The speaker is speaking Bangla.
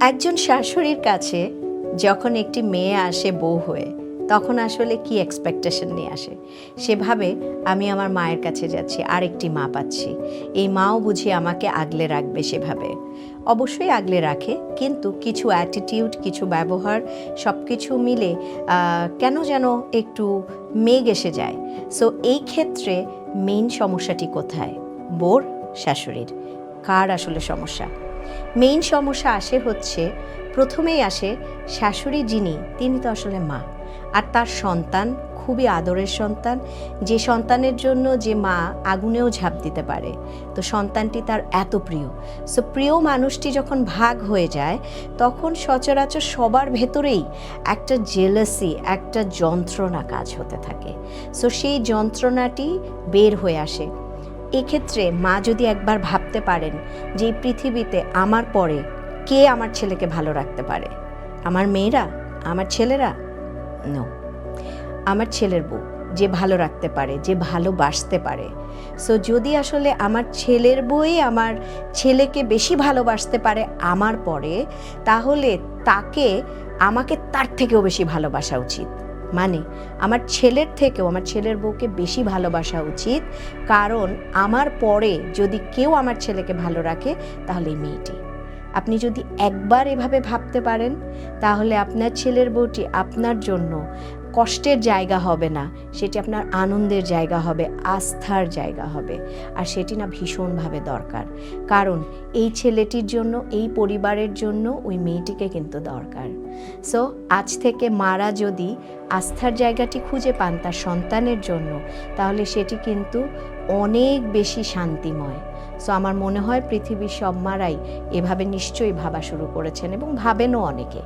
একজন শাশুড়ির কাছে যখন একটি মেয়ে আসে বউ হয়ে, তখন আসলে কি এক্সপেকটেশন নিয়ে আসে? সেভাবে আমি আমার মায়ের কাছে যাচ্ছি, আরেকটি মা পাচ্ছি। এই মাও বুঝি আমাকে আগলে রাখবে সেভাবে। অবশ্যই আগলে রাখে, কিন্তু কিছু অ্যাটিটিউড, কিছু ব্যবহার সব কিছু মিলে কেন যেন একটু মেঘ এসে যায়। সো এই ক্ষেত্রে মেইন সমস্যাটি কোথায়? বউর, শাশুড়ির? কার আসলে সমস্যা? মেইন সমস্যা আসে হচ্ছে, প্রথমেই আসে শাশুড়ি যিনি, তিনি তো আসলে মা, আর তার সন্তান খুবই আদরের সন্তান, যে সন্তানের জন্য যে মা আগুনেও ঝাঁপ দিতে পারে। তো সন্তানটি তার এত প্রিয়। সো প্রিয় মানুষটি যখন ভাগ হয়ে যায়, তখন সচরাচর সবার ভেতরেই একটা জেলাসি, একটা যন্ত্রণা কাজ হতে থাকে। সো সেই যন্ত্রণাটি বের হয়ে আসে। এক্ষেত্রে মা যদি একবার ভাবতে পারেন যে এই পৃথিবীতে আমার পরে কে আমার ছেলেকে ভালো রাখতে পারে? আমার মেয়েরা? আমার ছেলেরা? নো, আমার ছেলের বউ যে ভালো রাখতে পারে, যে ভালোবাসতে পারে। সো যদি আসলে আমার ছেলের বউই আমার ছেলেকে বেশি ভালোবাসতে পারে আমার পরে, তাহলে তাকে আমাকে তার থেকেও বেশি ভালোবাসা উচিত। মানে আমার ছেলের থেকেও আমার ছেলের বউকে বেশি ভালোবাসা উচিত, কারণ আমার পরে যদি কেউ আমার ছেলেকে ভালো রাখে, তাহলে এই মেয়েটি। আপনি যদি একবার এভাবে ভাবতে পারেন, তাহলে আপনার ছেলের বউটি আপনার জন্য কষ্টের জায়গা হবে না, সেটি আপনার আনন্দের জায়গা হবে, আস্থার জায়গা হবে। আর সেটি না ভীষণভাবে দরকার, কারণ এই ছেলেটির জন্য, এই পরিবারের জন্য ওই মেয়েটিকে কিন্তু দরকার। সো আজ থেকে মারা যদি আস্থার জায়গাটি খুঁজে পান তার সন্তানের জন্য, তাহলে সেটি কিন্তু অনেক বেশি শান্তিময়। সো আমার মনে হয় পৃথিবীর সব মারাই এভাবে নিশ্চয়ই ভাবা শুরু করেছেন, এবং ভাবেনও অনেকে।